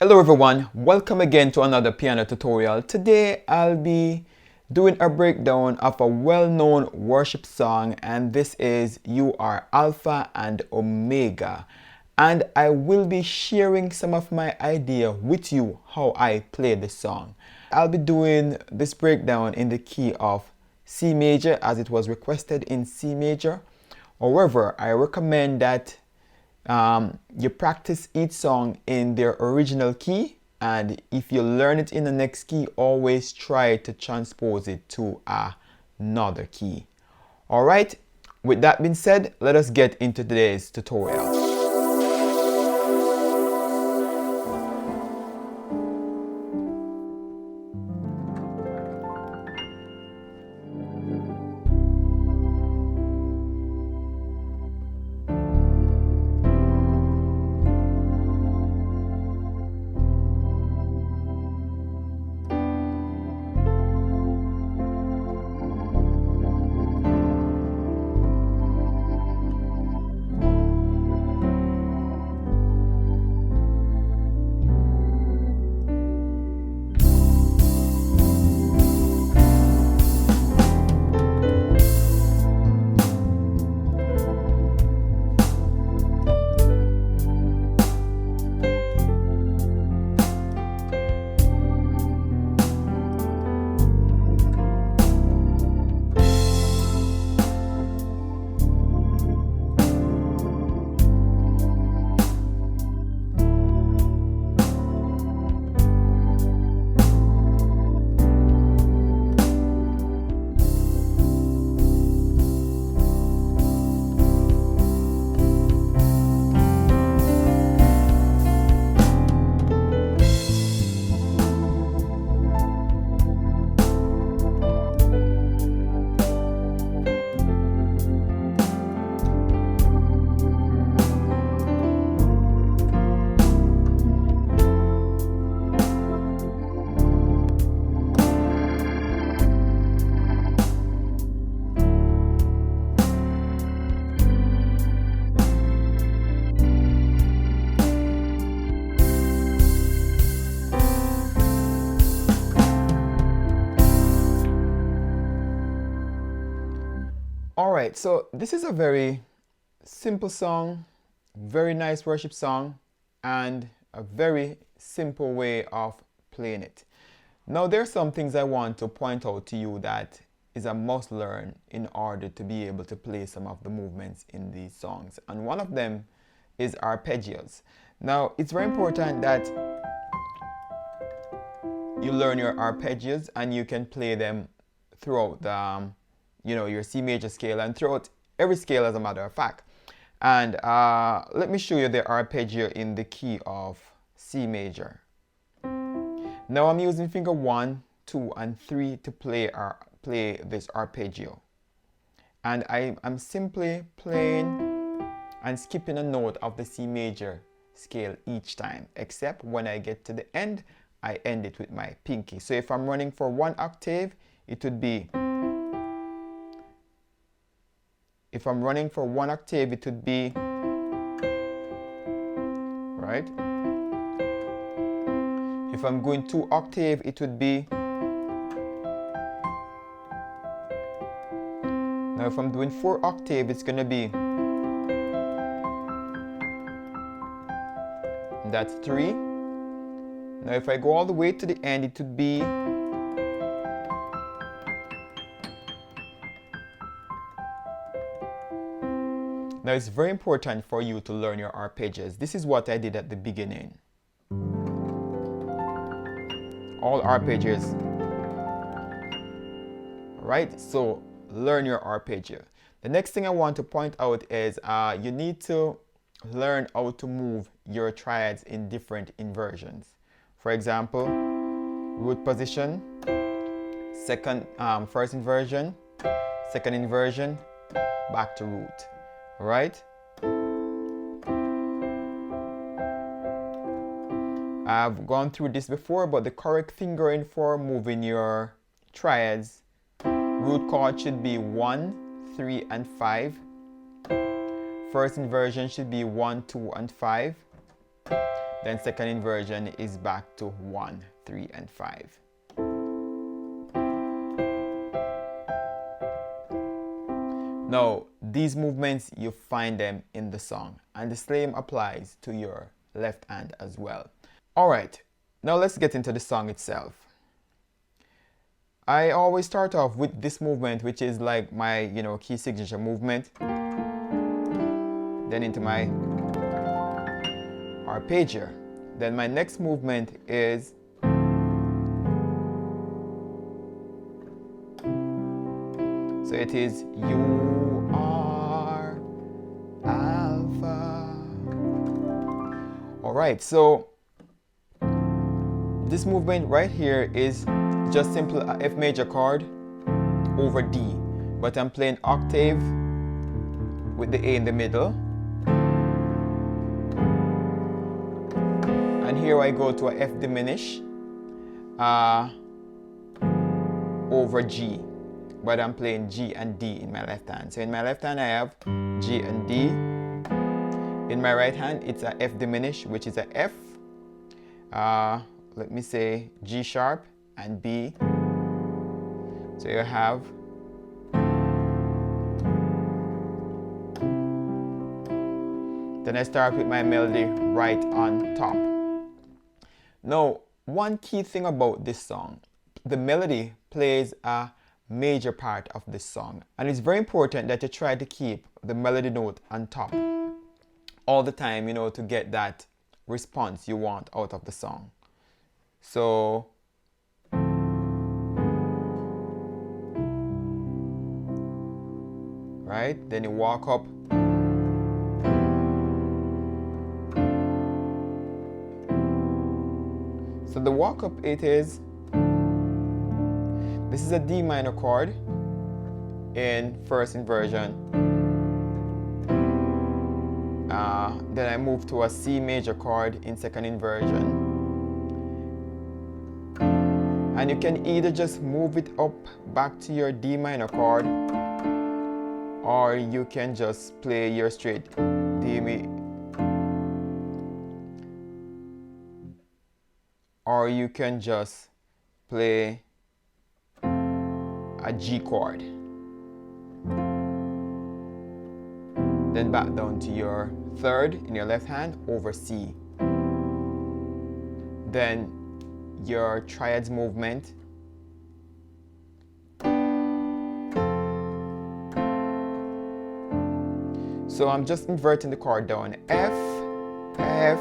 Hello everyone, welcome again to another piano tutorial. Today I'll be doing a breakdown of a well-known worship song, and this is You Are Alpha and Omega. And I will be sharing some of my idea with you how I play this song. I'll be doing this breakdown in the key of C major as it was requested in C major. However, I recommend that you practice each song in their original key, and if you learn it in the next key, always try to transpose it to another key. Alright, with that being said, let us get into today's tutorial. Alright, so this is a very simple song, very nice worship song, and a very simple way of playing it. Now there are some things I want to point out to you that is a must learn in order to be able to play some of the movements in these songs, and one of them is arpeggios. Now it's very important that you learn your arpeggios and you can play them throughout the your C major scale and throughout every scale, as a matter of fact. And let me show you the arpeggio in the key of C major. Now I'm using finger 1, 2, and 3 to play this arpeggio. And I'm simply playing and skipping a note of the C major scale each time, except when I get to the end, I end it with my pinky. So if I'm running for 1 octave, it would be, if I'm running for 1 octave, it would be, right? If I'm going 2 octave, it would be. Now if I'm doing 4 octave, it's gonna be. That's 3. Now if I go all the way to the end, it would be. Now it's very important for you to learn your arpeggios. This is what I did at the beginning. All arpeggios. Right? So learn your arpeggio. The next thing I want to point out is you need to learn how to move your triads in different inversions. For example, root position, first inversion, second inversion, back to root. Right? I've gone through this before, but the correct fingering for moving your triads, root chord should be 1, 3, and 5. First inversion should be 1, 2, and 5. Then second inversion is back to 1, 3, and 5. Now, these movements, you find them in the song, and the same applies to your left hand as well. Alright, now let's get into the song itself. I always start off with this movement, which is like my, key signature movement. Then into my arpeggio. Then my next movement is so it is you are alpha. Alright, so this movement right here is just simple F major chord over D, but I'm playing octave with the A in the middle. And here I go to a F diminish over G, but I'm playing G and D in my left hand. So in my left hand I have G and D. In my right hand it's a F diminish, which is a F. Let me say G sharp and B. So you have then I start with my melody right on top. Now, one key thing about this song, the melody plays a major part of this song, and it's very important that you try to keep the melody note on top all the time, to get that response you want out of the song. So right, then you walk up. So the walk up this is a D minor chord in first inversion. Then I move to a C major chord in second inversion. And you can either just move it up back to your D minor chord, or you can just play your straight D, or you can just play a G chord. Then back down to your third in your left hand over C. Then your triads movement. So I'm just inverting the chord down. F, F,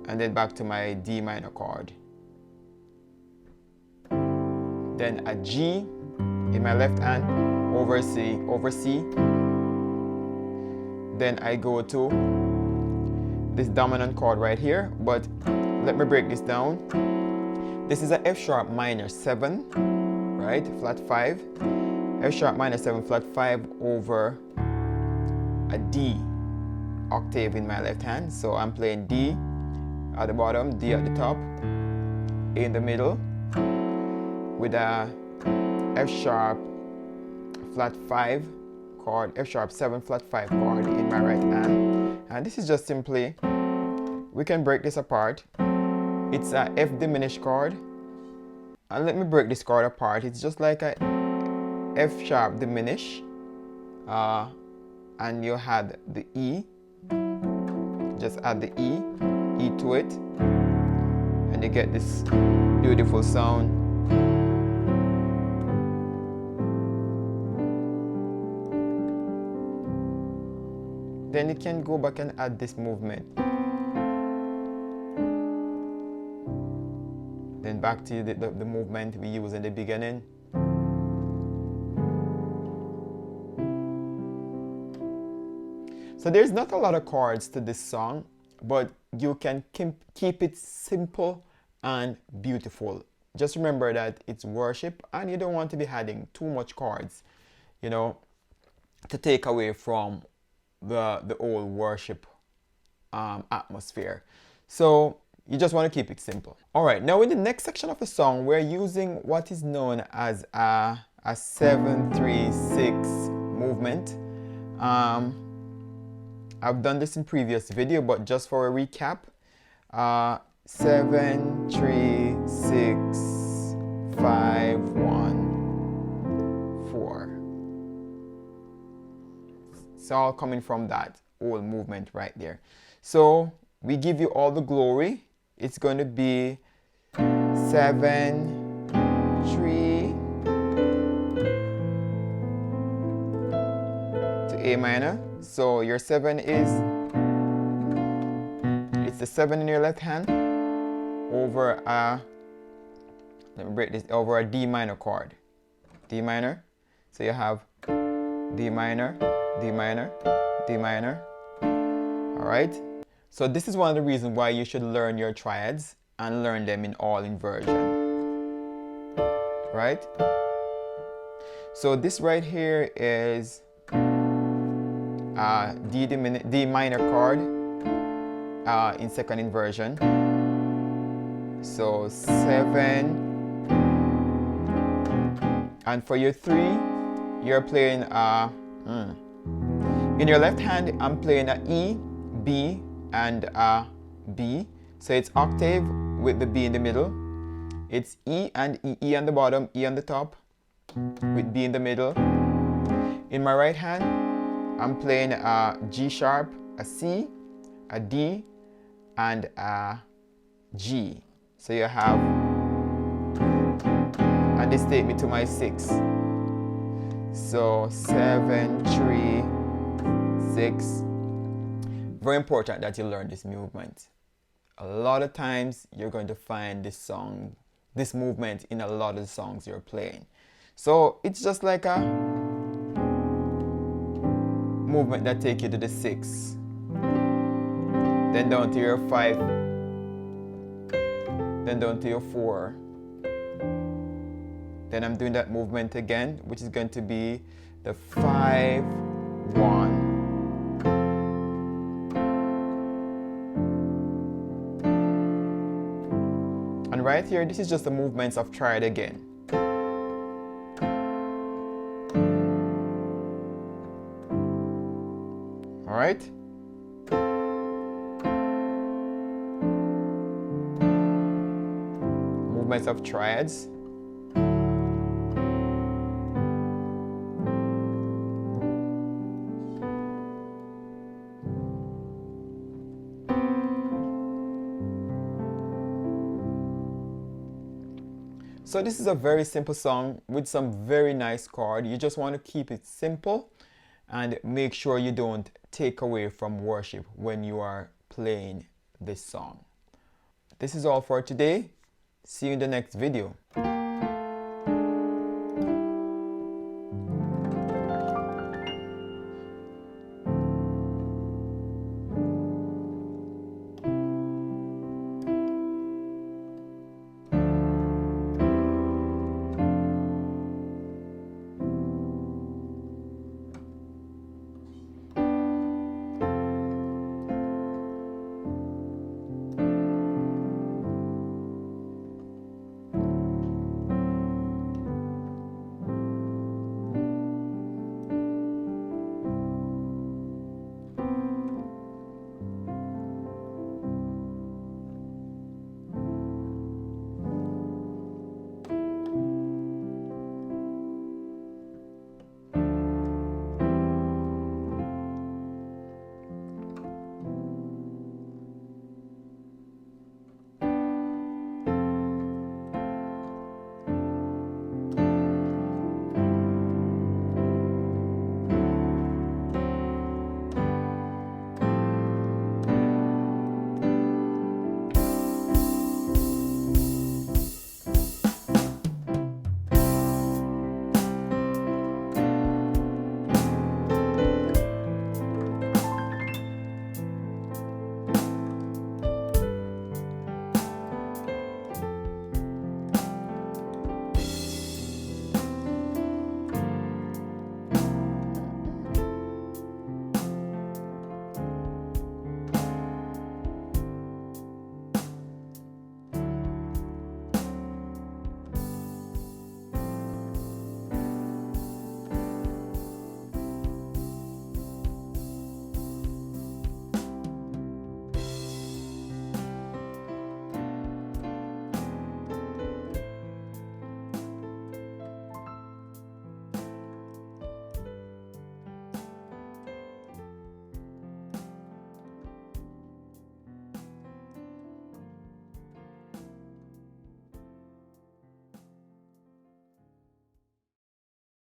and then back to my D minor chord. Then a G in my left hand over C. Then I go to this dominant chord right here, but let me break this down. This is a F sharp minor 7, right? Flat 5. F sharp minor 7 flat 5 over a D octave in my left hand. So I'm playing D at the bottom, D at the top, A in the middle, with a F sharp flat 5 chord, F sharp 7 flat 5 chord in my right hand. And this is just simply, we can break this apart. It's a F diminished chord. And let me break this chord apart. It's just like a F sharp diminish, and you had the E, just add the E to it, and you get this beautiful sound. Then you can go back and add this movement. Then back to the movement we used in the beginning. So there's not a lot of chords to this song, but you can keep it simple and beautiful. Just remember that it's worship and you don't want to be adding too much chords, to take away from the old worship atmosphere. So you just want to keep it simple. All right, now in the next section of the song, we're using what is known as a 7-3-6 movement. I've done this in previous video, but just for a recap, 7, 3, 6, 5, 1, 4. It's all coming from that whole movement right there. So we give you all the glory. It's going to be 7, 3 to A minor. So your 7 is, it's the 7 in your left hand over a, let me break this, over a D minor chord. D minor. So you have D minor, D minor, D minor. Alright? So this is one of the reasons why you should learn your triads and learn them in all inversion. Right? So this right here is D minor chord in second inversion. So 7. And for your 3, you're playing in your left hand, I'm playing a E, B, and a B. So it's octave with the B in the middle. It's E and E, E on the bottom, E on the top, with B in the middle. In my right hand, I'm playing a G sharp, a C, a D, and a G. So you have, and this takes me to my 6. So 7, 3, 6. Very important that you learn this movement. A lot of times you're going to find this movement in a lot of the songs you're playing. So it's just like a movement that takes you to the 6, then down to your 5, then down to your 4. Then I'm doing that movement again, which is going to be the 5, 1. And right here, this is just the movements of triad again. Alright? Movements of triads. So this is a very simple song with some very nice chord. You just want to keep it simple and make sure you don't take away from worship when you are playing this song. This is all for today. See you in the next video.